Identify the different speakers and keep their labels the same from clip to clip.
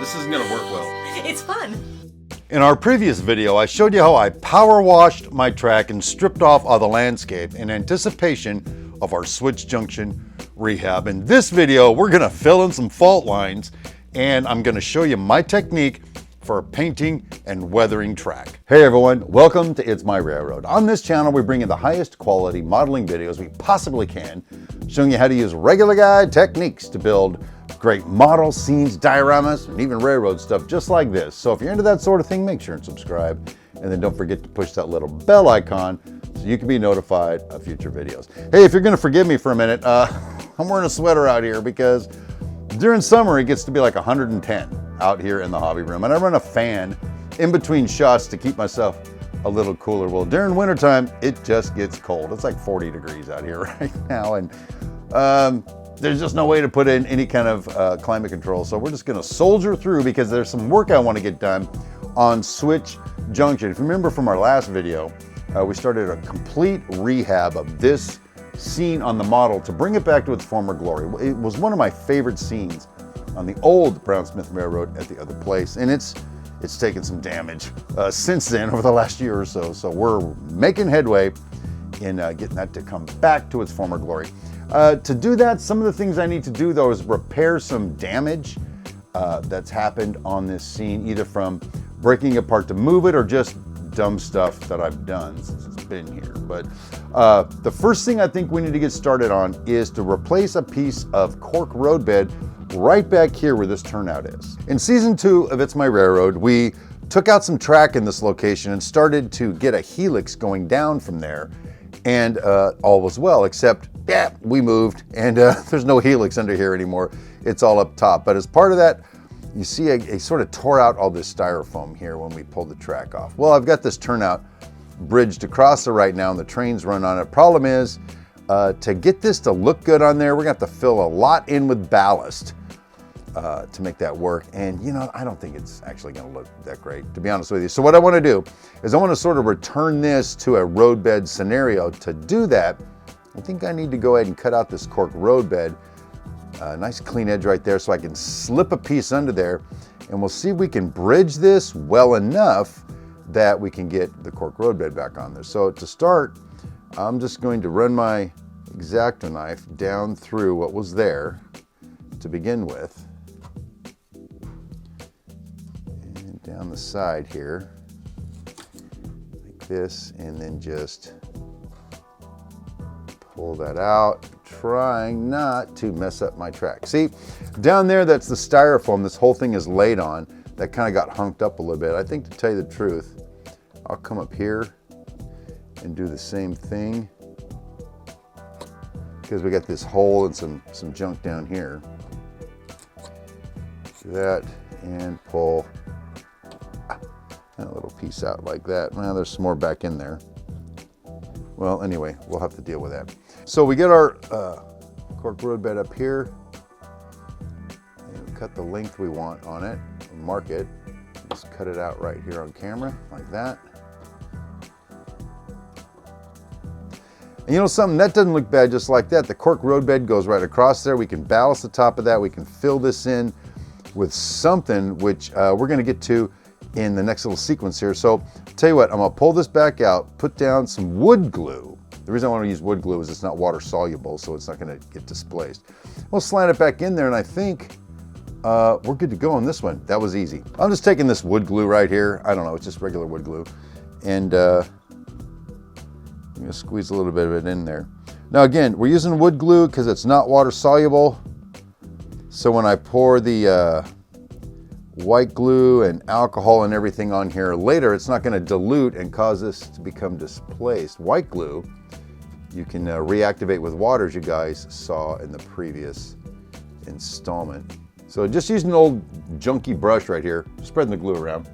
Speaker 1: This isn't gonna work well.
Speaker 2: It's fun.
Speaker 3: In our previous video, I showed you how I power washed my track and stripped off all the landscape in anticipation of our switch junction rehab. In this video, we're gonna fill in some fault lines and I'm gonna show you my technique for painting and weathering track. Hey everyone, welcome to It's My Railroad. On this channel, we bring you the highest quality modeling videos we possibly can, showing you how to use regular guy techniques to build great models, scenes, dioramas, and even railroad stuff just like this. So if you're into that sort of thing, make sure and subscribe. And then don't forget to push that little bell icon so you can be notified of future videos. Hey, if you're gonna forgive me for a minute, I'm wearing a sweater out here because during summer, it gets to be like 110 out here in the hobby room. And I run a fan in between shots to keep myself a little cooler. Well, during wintertime, it just gets cold. It's like 40 degrees out here right now. And there's just no way to put in any kind of climate control. So we're just gonna soldier through because there's some work I wanna get done on switch junction. If you remember from our last video, we started a complete rehab of this scene on the model to bring it back to its former glory. It was one of my favorite scenes on the old Brown Smith Railroad at the other place. And it's taken some damage since then over the last year or so. So we're making headway in getting that to come back to its former glory. To do that, some of the things I need to do though is repair some damage that's happened on this scene, either from breaking apart to move it or just dumb stuff that I've done since it's been here. But the first thing I think we need to get started on is to replace a piece of Cork roadbed right back here where this turnout is. In season 2 of It's My Railroad, we took out some track in this location and started to get a helix going down from there. And all was well, except, yeah, we moved and there's no helix under here anymore. It's all up top. But as part of that, you see I sort of tore out all this styrofoam here when we pulled the track off. Well, I've got this turnout bridged across it right now and the trains run on it. Problem is, to get this to look good on there, we're gonna have to fill a lot in with ballast to make that work. And you know, I don't think it's actually gonna look that great, to be honest with you. So what I wanna do is I wanna sort of return this to a roadbed scenario. To do that, I think I need to go ahead and cut out this Cork roadbed. Nice clean edge right there so I can slip a piece under there and we'll see if we can bridge this well enough that we can get the Cork roadbed back on there. So to start, I'm just going to run my X-Acto knife down through what was there to begin with. And down the side here, like this, and then just pull that out, trying not to mess up my track. See, down there, that's the styrofoam this whole thing is laid on. That kind of got hunked up a little bit. I think, to tell you the truth, I'll come up here and do the same thing because we got this hole and some junk down here. Do that and pull that little piece out like that. Well, there's some more back in there. Well, anyway, we'll have to deal with that. So we get our Cork roadbed up here and we cut the length we want on it and mark it. Just cut it out right here on camera like that. And you know something, that doesn't look bad just like that. The Cork roadbed goes right across there. We can ballast the top of that. We can fill this in with something which we're gonna get to in the next little sequence here. So tell you what, I'm gonna pull this back out, put down some wood glue. The reason I want to use wood glue is it's not water soluble, so it's not gonna get displaced. We'll slant it back in there and I think we're good to go on this one. That was easy. I'm just taking this wood glue right here. I don't know, it's just regular wood glue. And I'm gonna squeeze a little bit of it in there. Now again, we're using wood glue because it's not water soluble. So when I pour the white glue and alcohol and everything on here later, it's not gonna dilute and cause this to become displaced. White glue, you can reactivate with water, as you guys saw in the previous installment. So just using an old junky brush right here, spreading the glue around.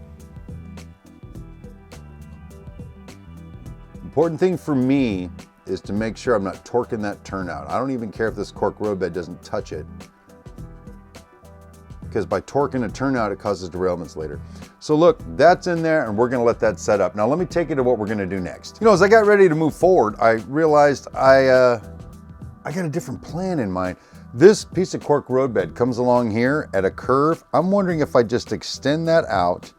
Speaker 3: Important thing for me is to make sure I'm not torquing that turnout. I don't even care if this Cork roadbed doesn't touch it, because by torquing a turnout, it causes derailments later. So look, that's in there and we're gonna let that set up. Now let me take you to what we're gonna do next. You know, as I got ready to move forward, I realized I got a different plan in mind. This piece of cork roadbed comes along here at a curve. I'm wondering if I just extend that out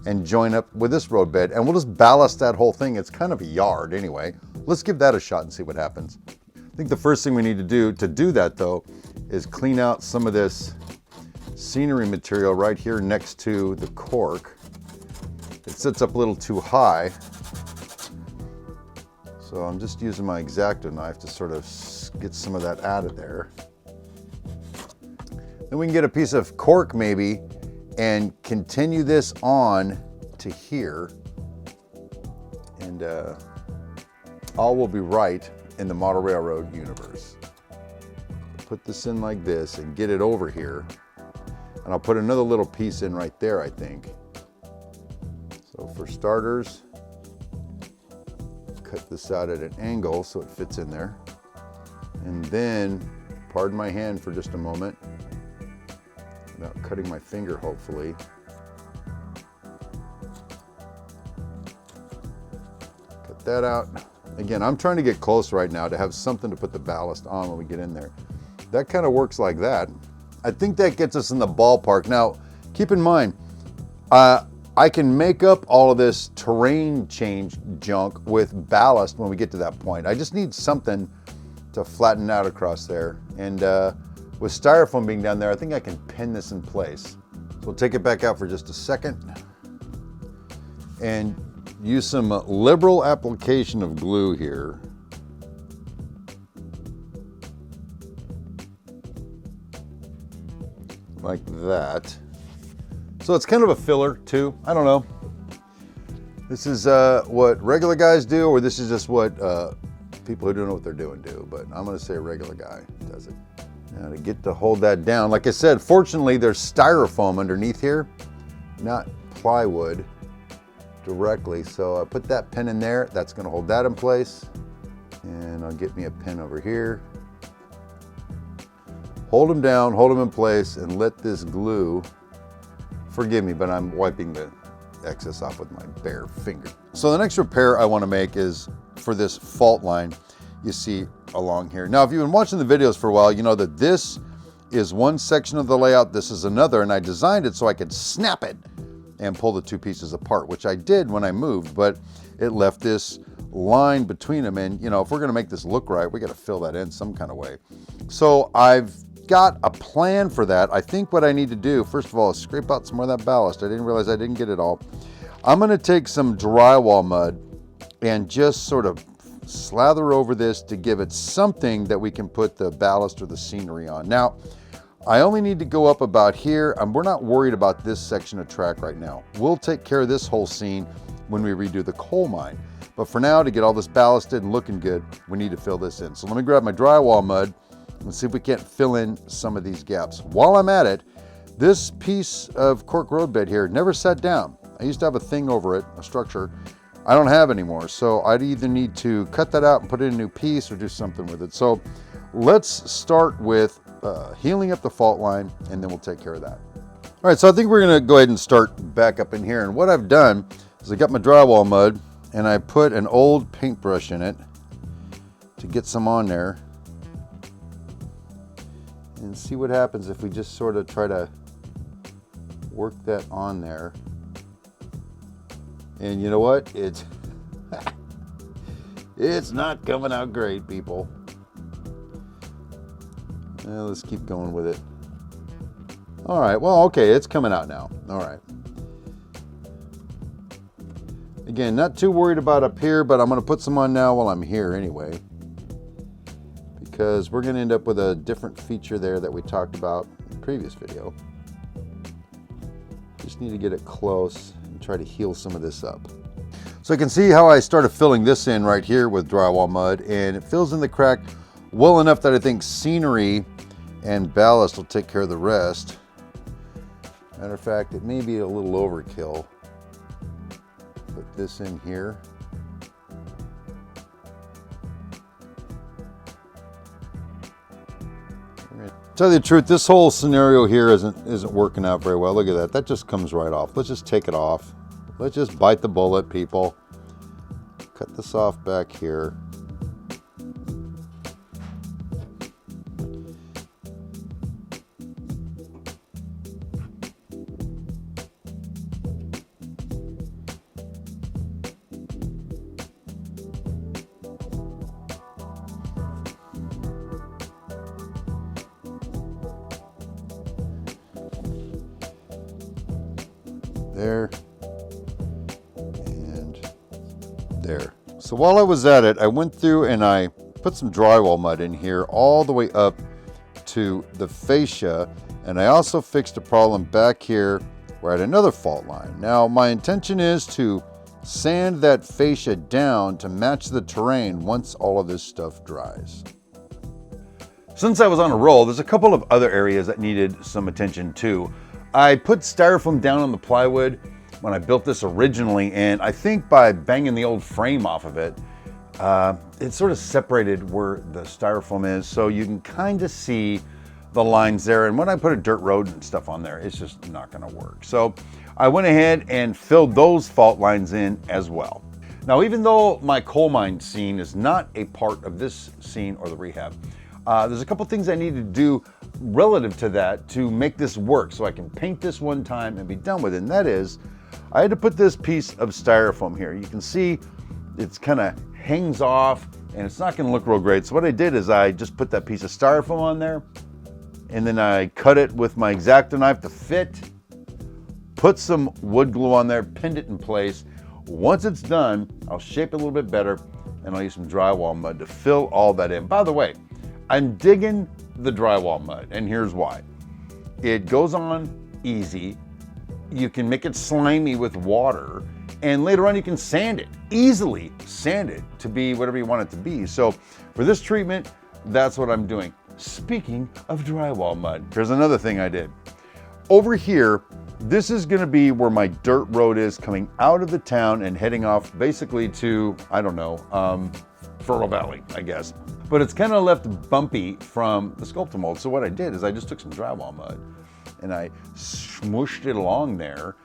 Speaker 3: and join up with this roadbed, and we'll just ballast that whole thing. It's kind of a yard anyway. Let's give that a shot and see what happens. I think the first thing we need to do that though is clean out some of this scenery material right here next to the cork. It sits up a little too high. So I'm just using my X-Acto knife to sort of get some of that out of there. Then we can get a piece of cork maybe and continue this on to here, and all will be right in the model railroad universe. Put this in like this and get it over here, and I'll put another little piece in right there, I think. So for starters, cut this out at an angle so it fits in there, and then, pardon my hand for just a moment, without cutting my finger hopefully. Cut that out. Again, I'm trying to get close right now to have something to put the ballast on when we get in there. That kind of works like that. I think that gets us in the ballpark. Now, keep in mind, I can make up all of this terrain change junk with ballast when we get to that point. I just need something to flatten out across there. And with styrofoam being down there, I think I can pin this in place. So we'll take it back out for just a second and use some liberal application of glue here. Like that. So it's kind of a filler too. I don't know. This is what regular guys do, or this is just what people who don't know what they're doing do, but I'm gonna say a regular guy does it. Now to hold that down, like I said, fortunately there's styrofoam underneath here, not plywood directly. So I put that pin in there, that's gonna hold that in place. And I'll get me a pin over here. Hold them down, hold them in place, and let this glue, forgive me, but I'm wiping the excess off with my bare finger. So the next repair I wanna make is for this fault line you see along here. Now, if you've been watching the videos for a while, you know that this is one section of the layout, this is another, and I designed it so I could snap it and pull the two pieces apart, which I did when I moved, but it left this line between them. And you know, if we're gonna make this look right, we gotta fill that in some kind of way. So I've got a plan for that. I think what I need to do, first of all, is scrape out some more of that ballast. I didn't realize I didn't get it all. I'm gonna take some drywall mud and just sort of slather over this to give it something that we can put the ballast or the scenery on. Now, I only need to go up about here, and we're not worried about this section of track right now. We'll take care of this whole scene when we redo the coal mine. But for now, to get all this ballasted and looking good, we need to fill this in. So let me grab my drywall mud and see if we can't fill in some of these gaps. While I'm at it, this piece of cork roadbed here never sat down. I used to have a thing over it, a structure. I don't have anymore, so I'd either need to cut that out and put in a new piece or do something with it. So let's start with healing up the fault line, and then we'll take care of that. All right, so I think we're gonna go ahead and start back up in here. And what I've done is I got my drywall mud and I put an old paintbrush in it to get some on there. And see what happens if we just sort of try to work that on there. And you know what? It's not coming out great, people. Let's keep going with it. All right, well, okay, it's coming out now. All right. Again, not too worried about up here, but I'm gonna put some on now while I'm here anyway, because we're gonna end up with a different feature there that we talked about in the previous video. Just need to get it close and try to heal some of this up. So you can see how I started filling this in right here with drywall mud, and it fills in the crack well enough that I think scenery and ballast will take care of the rest. Matter of fact, it may be a little overkill. Put this in here. Tell you the truth, this whole scenario here isn't working out very well. Look at that. That just comes right off. Let's just take it off. Let's just bite the bullet, people. Cut this off back here. there, and there. So while I was at it, I went through and I put some drywall mud in here all the way up to the fascia, and I also fixed a problem back here where I had another fault line. Now my intention is to sand that fascia down to match the terrain once all of this stuff dries. Since I was on a roll, there's a couple of other areas that needed some attention too. I put styrofoam down on the plywood when I built this originally, and I think by banging the old frame off of it, it sort of separated where the styrofoam is, so you can kind of see the lines there. And when I put a dirt road and stuff on there, it's just not going to work. So I went ahead and filled those fault lines in as well. Now, even though my coal mine scene is not a part of this scene or the rehab, there's a couple things I need to do relative to that to make this work so I can paint this one time and be done with it. And that is, I had to put this piece of styrofoam here. You can see it's kind of hangs off and it's not going to look real great. So what I did is I just put that piece of styrofoam on there, and then I cut it with my X-Acto knife to fit, put some wood glue on there, pinned it in place. Once it's done, I'll shape it a little bit better, and I'll use some drywall mud to fill all that in. By the way, I'm digging the drywall mud, and here's why. It goes on easy. You can make it slimy with water, and later on you can sand it, easily sand it to be whatever you want it to be. So for this treatment, that's what I'm doing. Speaking of drywall mud, here's another thing I did. Over here, this is gonna be where my dirt road is coming out of the town and heading off basically to, I don't know, Fertile Valley, I guess. But it's kind of left bumpy from the sculptor mold. So what I did is I just took some drywall mud and I smooshed it along there.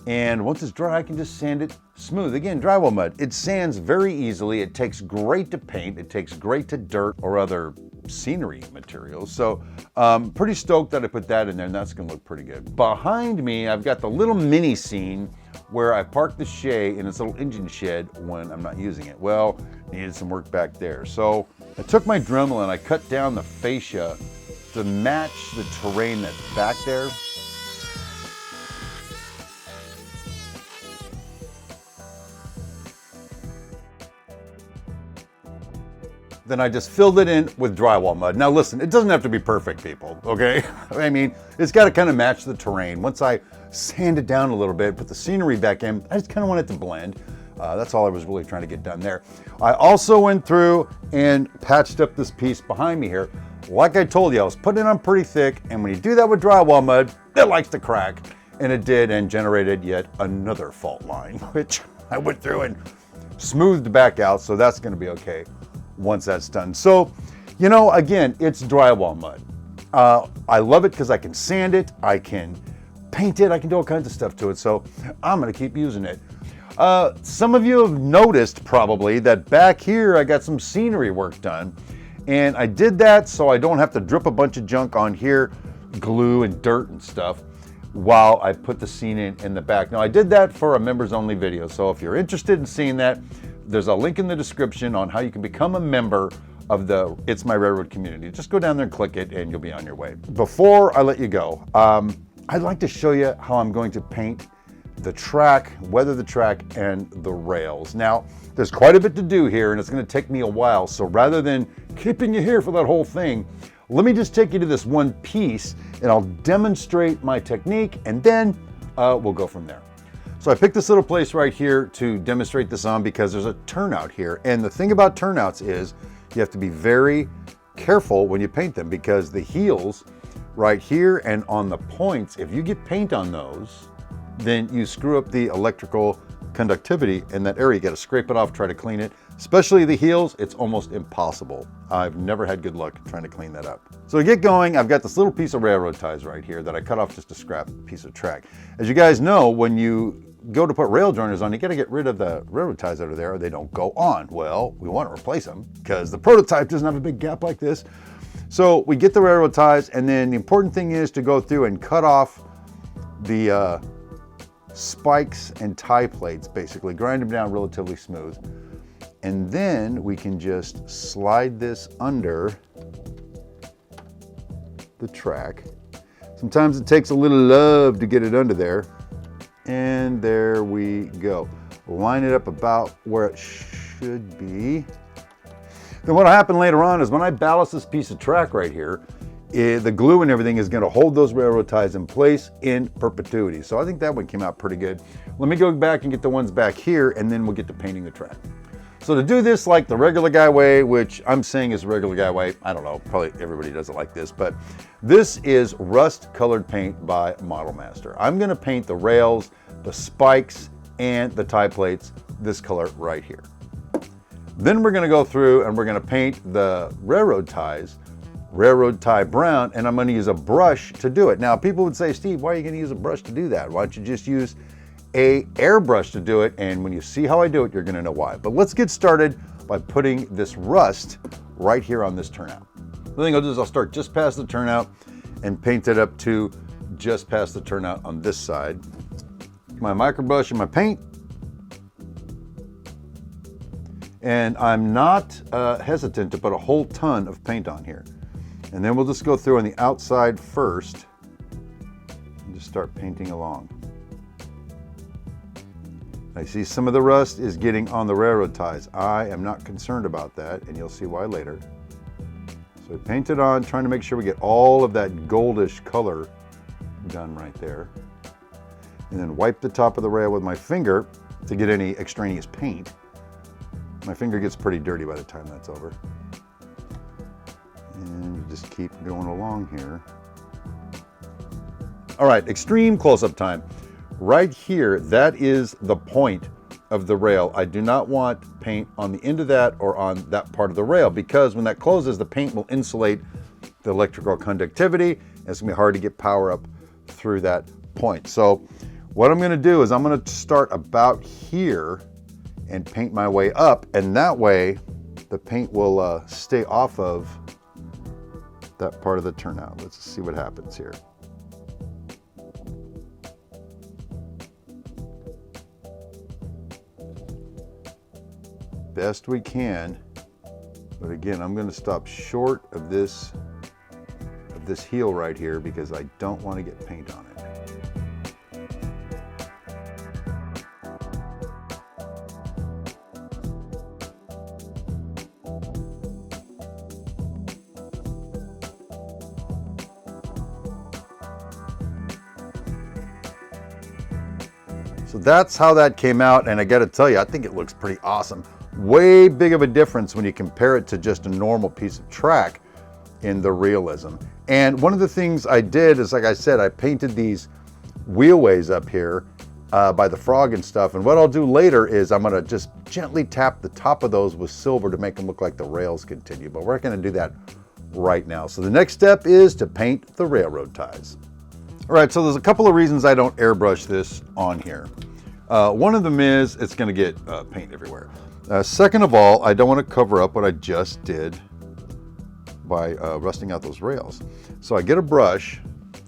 Speaker 3: And once it's dry, I can just sand it smooth. Again, drywall mud, it sands very easily. It takes great to paint. It takes great to dirt or other scenery materials. So pretty stoked that I put that in there, and that's gonna look pretty good. Behind me, I've got the little mini scene where I parked the Shay in its little engine shed when I'm not using it. Well, needed some work back there. So I took my Dremel and I cut down the fascia to match the terrain that's back there. Then I just filled it in with drywall mud. Now listen, it doesn't have to be perfect, people, okay? I mean, it's gotta kind of match the terrain. Once I sand it down a little bit, put the scenery back in, I just kind of want it to blend. That's all I was really trying to get done there. I also went through and patched up this piece behind me here. Like I told you, I was putting it on pretty thick, and when you do that with drywall mud, it likes to crack. And it did, and generated yet another fault line, which I went through and smoothed back out, so that's gonna be okay once that's done. So, you know, again, it's drywall mud. I love it because I can sand it, I can paint it, I can do all kinds of stuff to it, so I'm gonna keep using it. Some of you have noticed probably that back here I got some scenery work done, and I did that so I don't have to drip a bunch of junk on here, glue and dirt and stuff, while I put the scene in the back. Now I did that for a members only video, so if you're interested in seeing that, there's a link in the description on how you can become a member of the It's My Railroad community. Just go down there and click it and you'll be on your way. Before I let you go, I'd like to show you how I'm going to paint the track, weather the track, and the rails. Now, there's quite a bit to do here and it's gonna take me a while, so rather than keeping you here for that whole thing, let me just take you to this one piece and I'll demonstrate my technique, and then we'll go from there. So I picked this little place right here to demonstrate this on because there's a turnout here. And the thing about turnouts is you have to be very careful when you paint them, because the heels right here and on the points, if you get paint on those, then you screw up the electrical conductivity in that area. You got to scrape it off, try to clean it. Especially the heels, it's almost impossible. I've never had good luck trying to clean that up. So to get going, I've got this little piece of railroad ties right here that I cut off just to scrap a piece of track. As you guys know, when you go to put rail joiners on, you got to get rid of the railroad ties that are there or they don't go on. Well, we want to replace them because the prototype doesn't have a big gap like this. So we get the railroad ties, and then the important thing is to go through and cut off the spikes and tie plates, basically grind them down relatively smooth. And then we can just slide this under the track. Sometimes it takes a little love to get it under there. And there we go. Line it up about where it should be. Then what'll happen later on is when I ballast this piece of track right here, the glue and everything is going to hold those railroad ties in place in perpetuity. So I think that one came out pretty good. Let me go back and get the ones back here, and then we'll get to painting the track. So to do this like the regular guy way, which I'm saying is the regular guy way, I don't know, probably everybody does it like this, but this is rust colored paint by Model Master. I'm going to paint the rails, the spikes, and the tie plates this color right here. Then we're going to go through and we're going to paint the railroad ties railroad tie brown, and I'm going to use a brush to do it. Now people would say, Steve, why are you going to use a brush to do that? Why don't you just use a airbrush to do it? And when you see how I do it, you're going to know why. But let's get started by putting this rust right here on this turnout. The thing I'll do is I'll start just past the turnout and paint it up to just past the turnout on this side. My micro brush and my paint. And I'm not hesitant to put a whole ton of paint on here. And then we'll just go through on the outside first and just start painting along. I see some of the rust is getting on the railroad ties. I am not concerned about that, and you'll see why later. So we paint it on, trying to make sure we get all of that goldish color done right there. And then wipe the top of the rail with my finger to get any extraneous paint. My finger gets pretty dirty by the time that's over. And you just keep going along here. All right, extreme close-up time. Right here, that is the point of the rail. I do not want paint on the end of that or on that part of the rail, because when that closes, the paint will insulate the electrical conductivity, and it's gonna be hard to get power up through that point. So what I'm gonna do is I'm gonna start about here and paint my way up, and that way the paint will stay off of that part of the turnout. Let's see what happens here. Best we can, but again, I'm going to stop short of this heel right here because I don't want to get paint on it. So that's how that came out, and I got to tell you, I think it looks pretty awesome. Way big of a difference when you compare it to just a normal piece of track in the realism. And one of the things I did is, like I said, I painted these wheelways up here by the frog and stuff, and what I'll do later is I'm going to just gently tap the top of those with silver to make them look like the rails continue, but we're not going to do that right now. So the next step is to paint the railroad ties. All right, so there's a couple of reasons I don't airbrush this on here. One of them is it's going to get paint everywhere. Second of all, I don't want to cover up what I just did by rusting out those rails. So I get a brush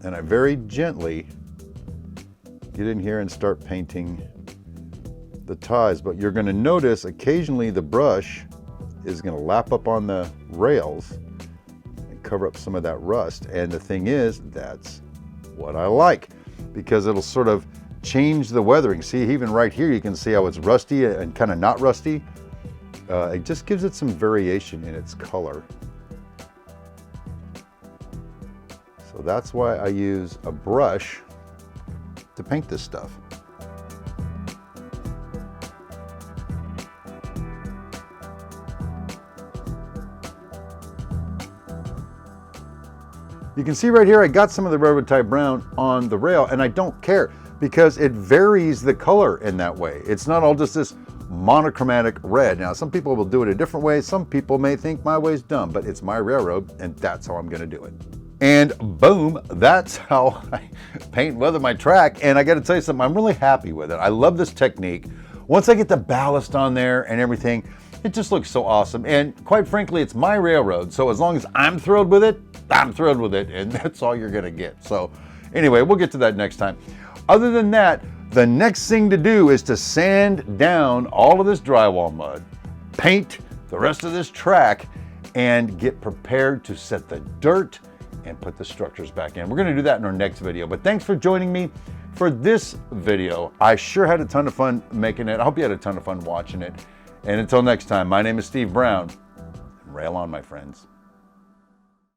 Speaker 3: and I very gently get in here and start painting the ties. But you're going to notice occasionally the brush is going to lap up on the rails and cover up some of that rust. And the thing is, that's what I like, because it'll sort of change the weathering. See, even right here you can see how it's rusty and kind of not rusty. It just gives it some variation in its color. So that's why I use a brush to paint this stuff. You can see right here, I got some of the railroad tie brown on the rail, and I don't care because it varies the color in that way. It's not all just this monochromatic red. Now, some people will do it a different way. Some people may think my way's dumb, but it's my railroad, and that's how I'm gonna do it. And boom, that's how I paint and weather my track. And I gotta tell you something, I'm really happy with it. I love this technique. Once I get the ballast on there and everything, it just looks so awesome. And quite frankly, it's my railroad. So as long as I'm thrilled with it, I'm thrilled with it. And that's all you're gonna get. So anyway, we'll get to that next time. Other than that, the next thing to do is to sand down all of this drywall mud, paint the rest of this track, and get prepared to set the dirt and put the structures back in. We're gonna do that in our next video, but thanks for joining me. for this video. I sure had a ton of fun making it. I hope you had a ton of fun watching it. And until next time, my name is Steve Brown. Rail on, my friends.